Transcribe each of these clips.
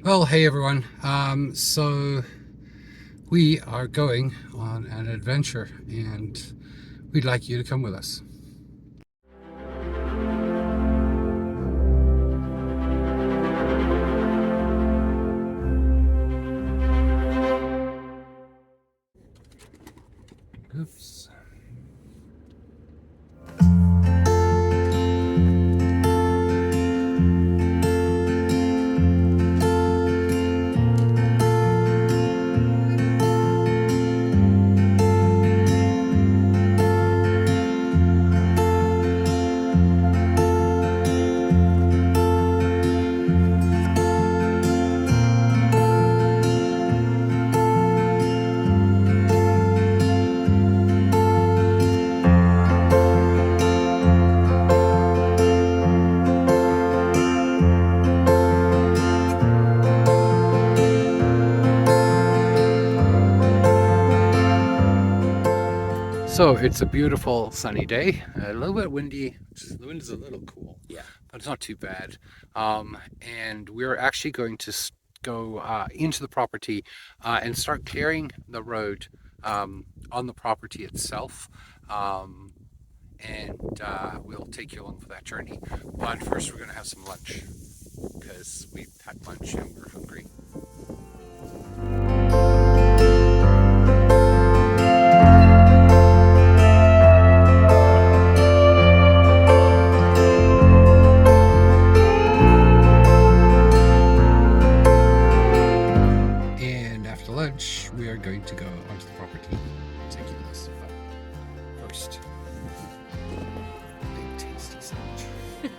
Well, hey everyone. So we are going on an adventure, and we'd like you to come with us. Oops. So it's a beautiful sunny day, a little bit windy. The wind is a little cool, Yeah. but it's not too bad. And we're actually going to go into the property and start clearing the road on the property itself. Um, and we'll take you along for that journey. But first, we're going to have some lunch because we've had lunch and we're hungry. And after lunch, we are going to go onto the property, taking this. But first, big tasty sandwich.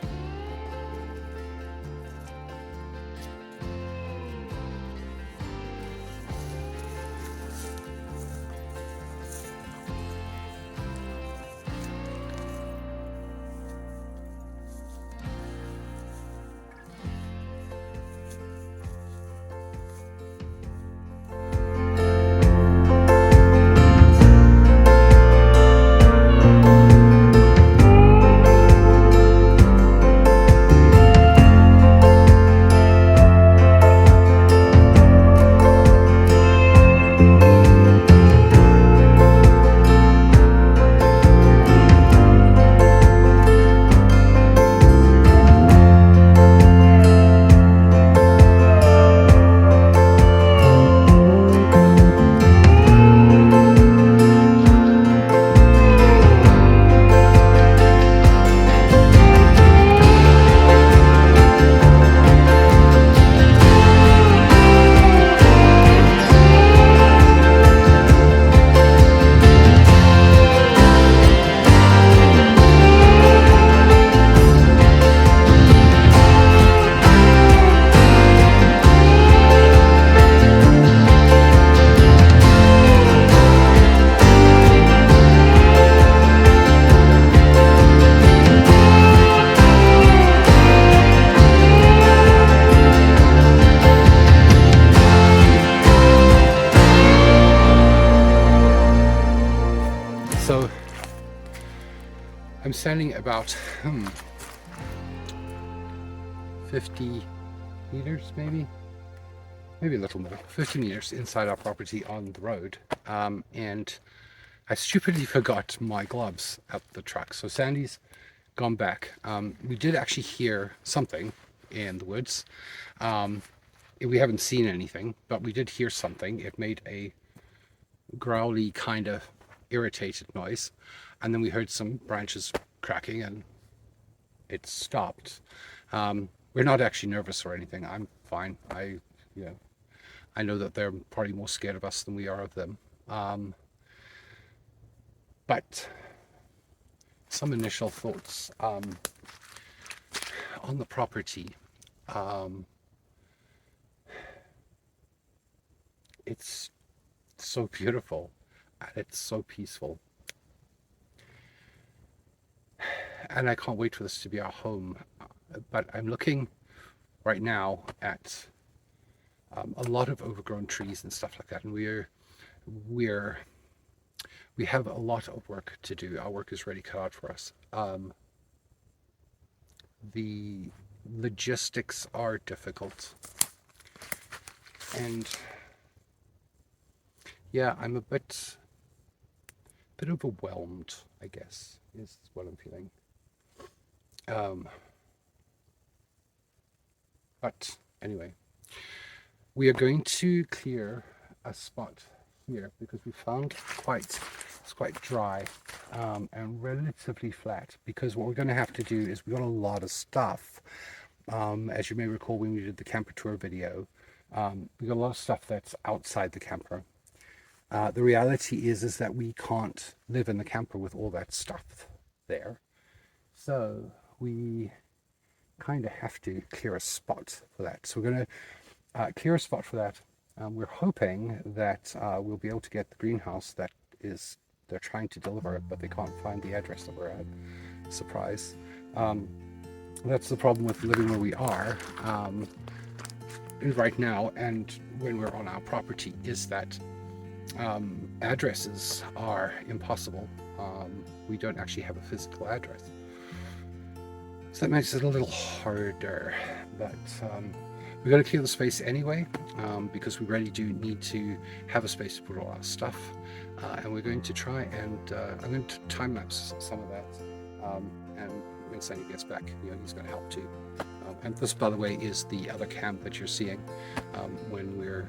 So I'm standing about 50 meters, maybe a little more, 50 meters inside our property on the road. And I stupidly forgot my gloves at the truck. So Sandy's gone back. We did actually hear something in the woods. Um, we haven't seen anything, but we did hear something. It made a growly kind of irritated noise. And then we heard some branches cracking and it stopped. We're not actually nervous or anything. I'm fine. Yeah, I know that they're probably more scared of us than we are of them. Um, but some initial thoughts on the property. Um, it's so beautiful and it's so peaceful. And I can't wait for this to be our home. But I'm looking right now at a lot of overgrown trees and stuff like that, and we're we have a lot of work to do. Our work is really cut out for us. The logistics are difficult. And yeah, I'm a bit overwhelmed, I guess, is what I'm feeling. But anyway, we are going to clear a spot here because we found it's quite dry and relatively flat, because what we're going to have to do is we've got a lot of stuff. As you may recall when we did the camper tour video, we got a lot of stuff that's outside the camper. The reality is that we can't live in the camper with all that stuff there. So we kind of have to clear a spot for that. So we're going to clear a spot for that. We're hoping that we'll be able to get the greenhouse that is, they're trying to deliver it, but they can't find the address that we're at. Surprise. That's the problem with living where we are right now, and when we're on our property, is that addresses are impossible. We don't actually have a physical address. So that makes it a little harder, but we're going to clear the space anyway, because we really do need to have a space to put all our stuff. And we're going to try and I'm going to time lapse some of that. And when Sandy gets back, he's going to help too. And this, by the way, is the other camp that you're seeing when we're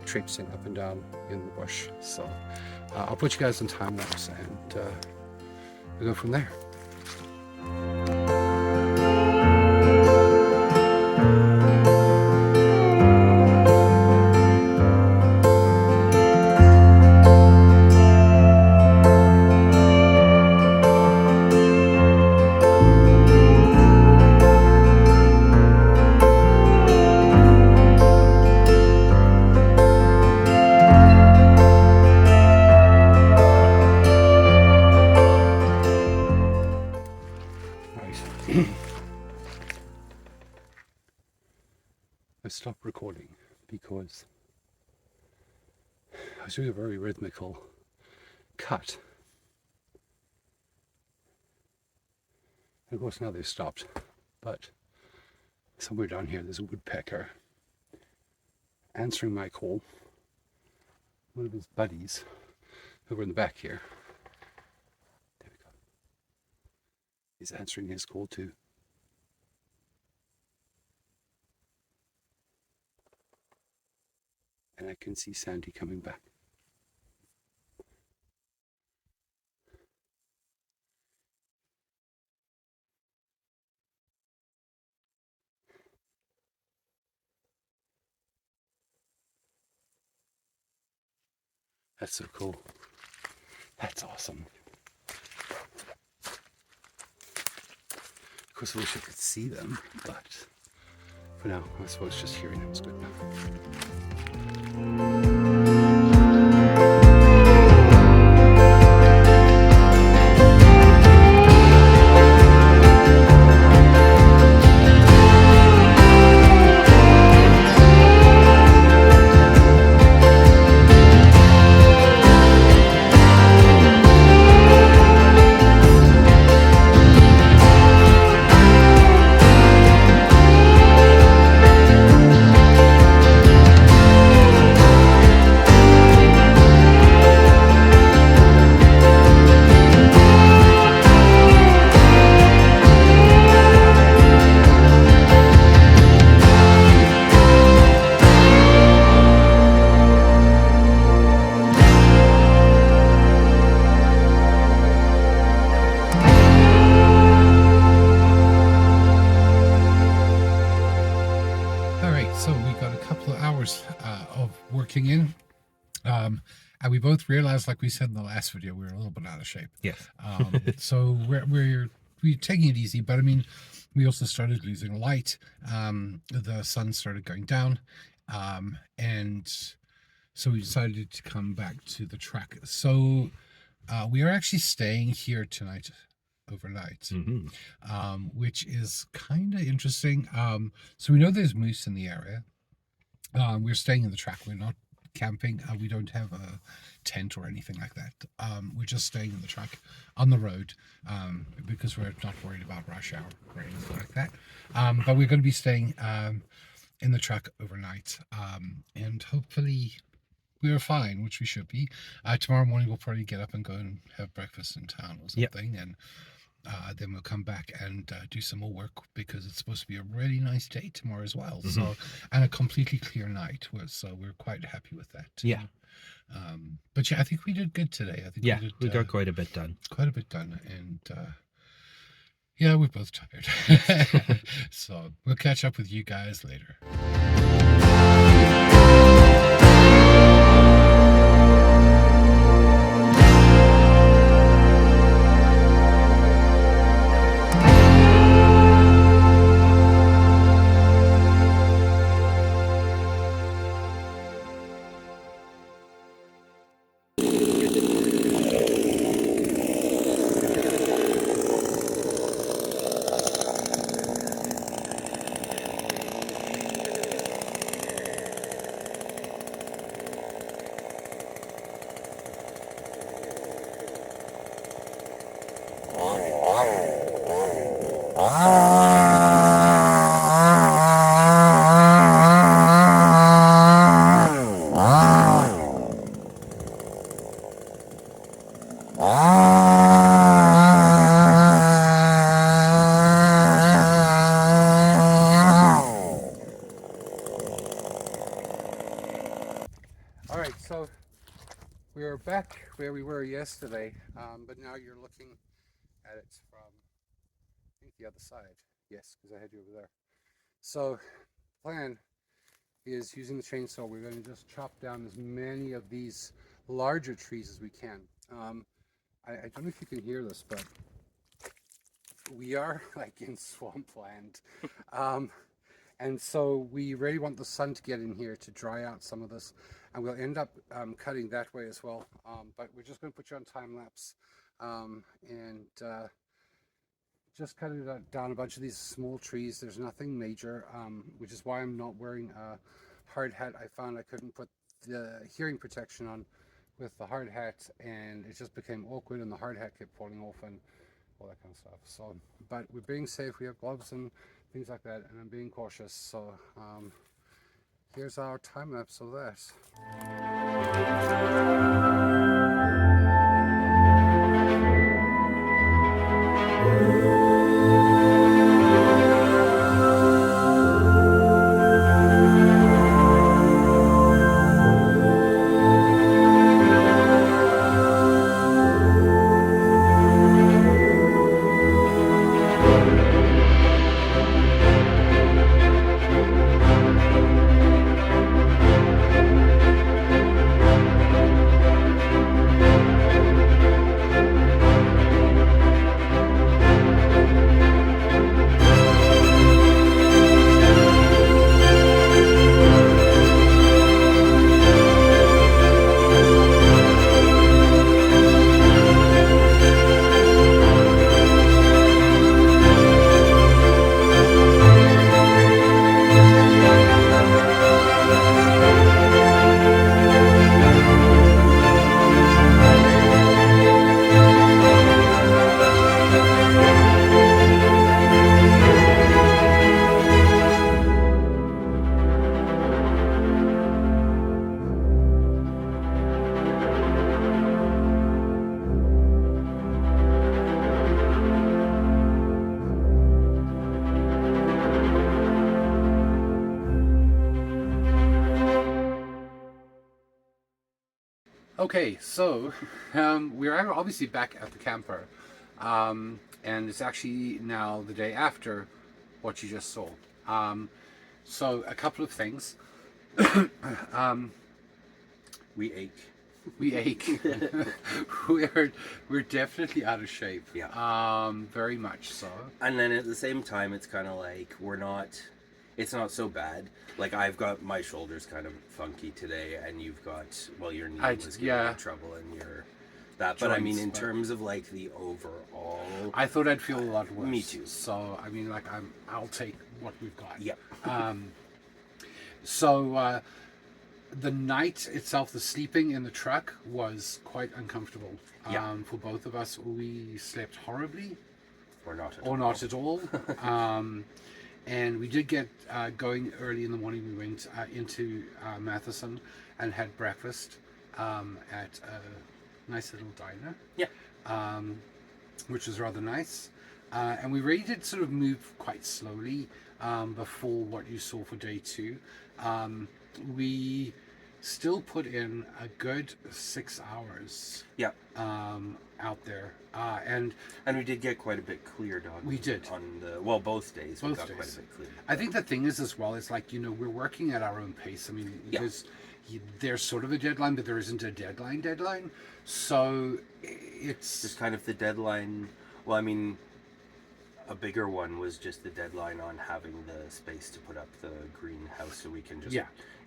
traipsing up and down in the bush. So I'll put you guys in time lapse, and we'll go from there. I stopped recording because I was doing a very rhythmical cut. And of course now they've stopped, but somewhere down here there's a woodpecker answering my call. One of his buddies over in the back here. There we go. He's answering his call too. And I can see Sandy coming back. That's so cool. That's awesome. Of course, I wish I could see them, but for now, I suppose just hearing them is good enough. Of working in, and we both realized, like we said in the last video, we were a little bit out of shape. Yes. So we're taking it easy, but I mean, we also started losing light. The sun started going down, and so we decided to come back to the track. So we are actually staying here tonight, overnight, which is kind of interesting. So we know there's moose in the area. We're staying in the track. We're not camping. We don't have a tent or anything like that. We're just staying in the track on the road because we're not worried about rush hour or anything like that. But we're going to be staying in the truck overnight, and hopefully we are fine, which we should be. Tomorrow morning we'll probably get up and go and have breakfast in town or something, and then we'll come back and do some more work because it's supposed to be a really nice day tomorrow as well. So, and a completely clear night. So we're quite happy with that. Yeah. But yeah, I think we did good today. I think we got quite a bit done. And yeah, we're both tired. So we'll catch up with you guys later. All right, so we're back where we were yesterday, but now you're looking at it from, I think, the other side. Yes, because I had you over there. So the plan is, using the chainsaw, we're going to just chop down as many of these larger trees as we can. I don't know if you can hear this, but we are like in swampland. And so we really want the sun to get in here to dry out some of this, and we'll end up cutting that way as well. But we're just going to put you on time lapse, and just cut it down a bunch of these small trees. There's nothing major, which is why I'm not wearing a hard hat. I found I couldn't put the hearing protection on with the hard hat, and it just became awkward, and the hard hat kept falling off and all that kind of stuff. So, but we're being safe. We have gloves and things like that, and I'm being cautious. So here's our time lapse of that. Okay, so we're obviously back at the camper, and it's actually now the day after what you just saw. So a couple of things. We ache. we're definitely out of shape. Yeah. Very much so. And then at the same time, it's kind of like it's not so bad. Like, I've got my shoulders kind of funky today, and you've got, well, your knee was giving you trouble, and that. But I mean, in terms of like the overall, I thought I'd feel a lot worse. Me too. So I mean, like, I'll take what we've got. Yep. So the night itself, the sleeping in the truck was quite uncomfortable. For both of us. We slept horribly, or not at all. And we did get going early in the morning. We went into Matheson and had breakfast at a nice little diner. Yeah. Which was rather nice. And we really did sort of move quite slowly before what you saw for day 2. We still put in a good 6 hours. Yeah. Out there, and we did get quite a bit cleared on. We did on both days. We got quite a bit cleared. I think the thing is as well, it's like, we're working at our own pace. I mean, there's sort of a deadline, but there isn't a deadline. So it's just kind of the deadline. Well, I mean, a bigger one was just the deadline on having the space to put up the greenhouse, so we can just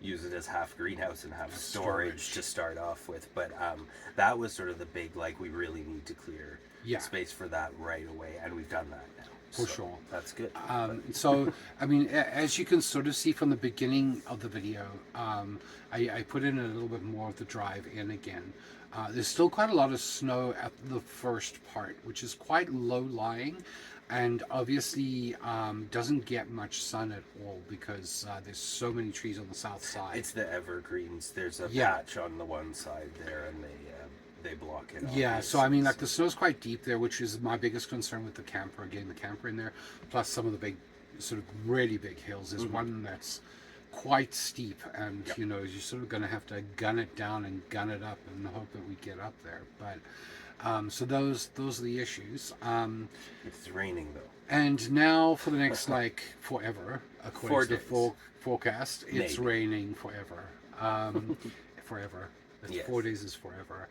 use it as half greenhouse and half storage to start off with. But that was sort of the big, like, we really need to clear space for that right away, and we've done that now. For sure. That's good. So, I mean, as you can sort of see from the beginning of the video, I put in a little bit more of the drive in again. There's still quite a lot of snow at the first part, which is quite low-lying, and obviously doesn't get much sun at all because there's so many trees on the south side. It's the evergreens. There's a patch on the one side there, and they block it off. Yeah, so I mean, like, the snow's quite deep there, which is my biggest concern with the camper, getting the camper in there. Plus some of the big, sort of really big hills. There's one that's quite steep, and you're sort of going to have to gun it down and gun it up and hope that we get up there. But so those are the issues. It's raining though. And now for the next forever, according to the forecast, it's raining forever. Forever. 4 days is forever.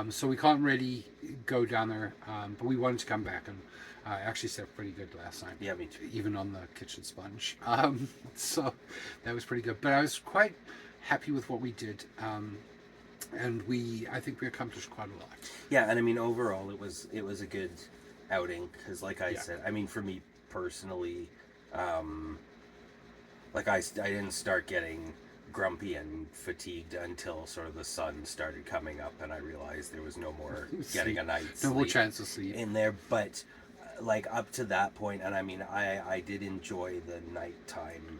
So we can't really go down there, but we wanted to come back, and I actually slept pretty good last night. Yeah, me too. Even on the kitchen sponge. So that was pretty good. But I was quite happy with what we did. And I think we accomplished quite a lot. Yeah, and I mean, overall, it was a good outing, because like I said, I mean, for me personally, like I didn't start getting grumpy and fatigued until sort of the sun started coming up, and I realized there was no more getting a night's sleep, no more chance of sleep in there. But like up to that point, and I mean, I did enjoy the nighttime.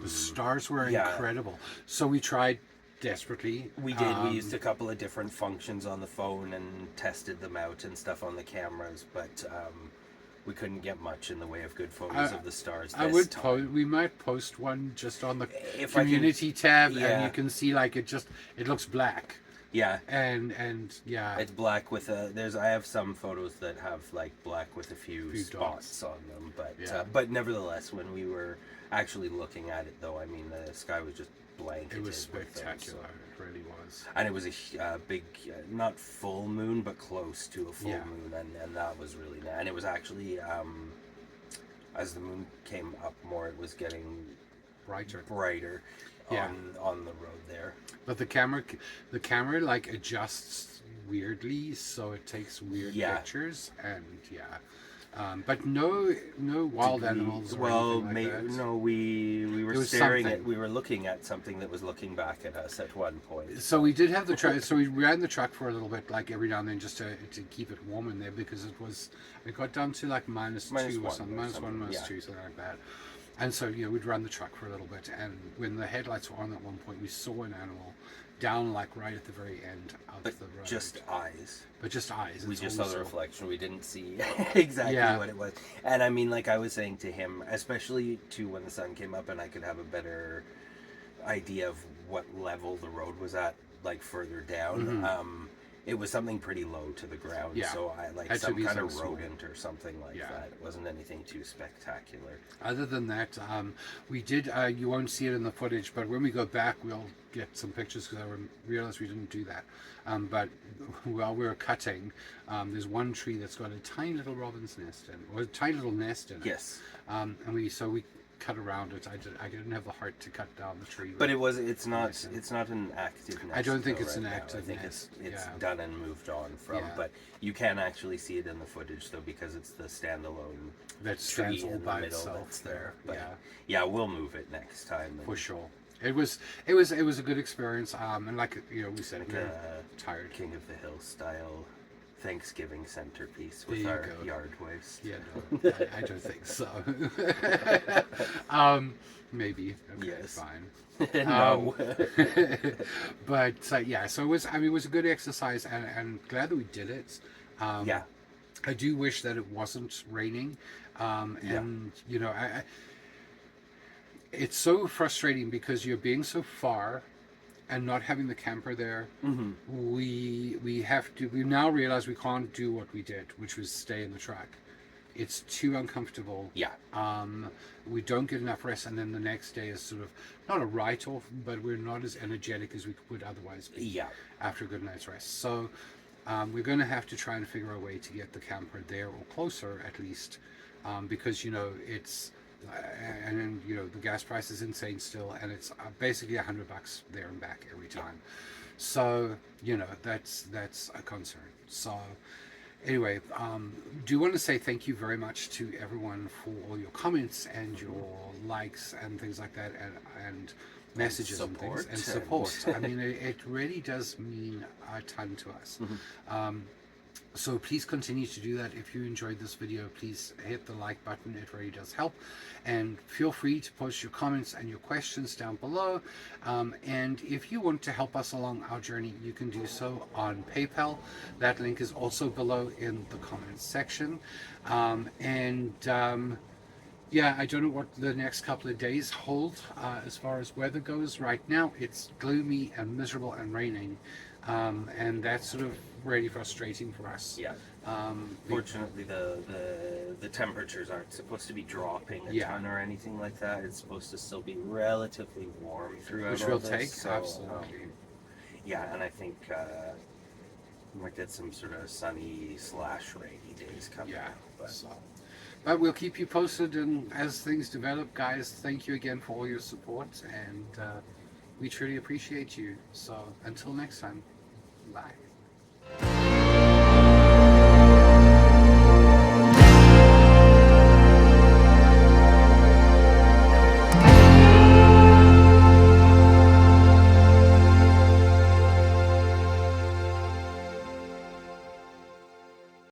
The stars were incredible. So we tried desperately. We did. We used a couple of different functions on the phone and tested them out and stuff on the cameras, but we couldn't get much in the way of good photos of the stars. We might post one just on the community tab, and you can see it looks black. Yeah. And it's black with I have some photos that have like black with a few spots on them, but nevertheless, when we were actually looking at it though, I mean, the sky was just blanketed. It was spectacular. It really was. And it was a big, not full moon, but close to a full moon, and that was really nice. And it was actually, as the moon came up more, it was getting brighter on the road there. But the camera like adjusts weirdly, so it takes weird pictures, and but no wild animals. Or anything like that. No, we were staring at. We were looking at something that was looking back at us at one point. So we did have the truck. So we ran the truck for a little bit, like every now and then, just to keep it warm in there, because it got down to like -2 or something, -1, -2, something like that. And so we'd run the truck for a little bit, and when the headlights were on at one point, we saw an animal down like right at the very end of the road. Just eyes. But just eyes. We just saw the reflection. We didn't see exactly what it was. And I mean, like I was saying to him, especially too when the sun came up and I could have a better idea of what level the road was at, like further down. It was something pretty low to the ground, so I like some kind of rodent or something like that. It wasn't anything too spectacular. Other than that, we did, you won't see it in the footage, but when we go back, we'll get some pictures, because I realized we didn't do that. But while we were cutting, there's one tree that's got a tiny little robin's nest in it, or a tiny little nest in it. Yes. And we cut around it. I didn't have the heart to cut down the tree. But it's not an active nest. I don't think it's an active nest. I think it's done and moved on from. Yeah. But you can actually see it in the footage though, because it's the standalone tree all in the by middle itself that's there. But yeah, we'll move it next time. For sure. It was a good experience. And like we said, like we're a tired. King of the Hill style Thanksgiving centerpiece There with you our go. yard waste. Yeah, no, I don't think so. Maybe. Okay, Yes. fine. No. But yeah, so it was. I mean, it was a good exercise, and glad that we did it. Yeah. I do wish that it wasn't raining, Yeah. and you know, it's so frustrating because you're being so far and not having the camper there. Mm-hmm. We now realize we can't do what we did, which was stay in the truck. It's too uncomfortable. Yeah. We don't get enough rest, and then the next day is sort of not a write-off, but we're not as energetic as we would otherwise be. Yeah. After a good night's rest. So we're going to have to try and figure a way to get the camper there or closer at least, because you know it's and then you know the gas price is insane still, and it's basically $100 there and back every time. So you know that's a concern. So anyway, do want to say thank you very much to everyone for all your comments and your likes and things like that, and messages and things and support. I mean, it really does mean a ton to us. So please continue to do that. If you enjoyed this video, please hit the like button. It really does help. And feel free to post your comments and your questions down below. And if you want to help us along our journey, you can do so on PayPal. That link is also below in the comments section. Yeah, I don't know what the next couple of days hold as far as weather goes. Right now, it's gloomy and miserable and raining. And that's sort of really frustrating for us. Yeah. Fortunately, the temperatures aren't supposed to be dropping a ton or anything like that. It's supposed to still be relatively warm throughout. Which we'll take, so, absolutely. Yeah, and I think we might get some sort of sunny / rainy days coming. Yeah. But. But we'll keep you posted, and as things develop, guys, thank you again for all your support, and we truly appreciate you. So until next time, bye.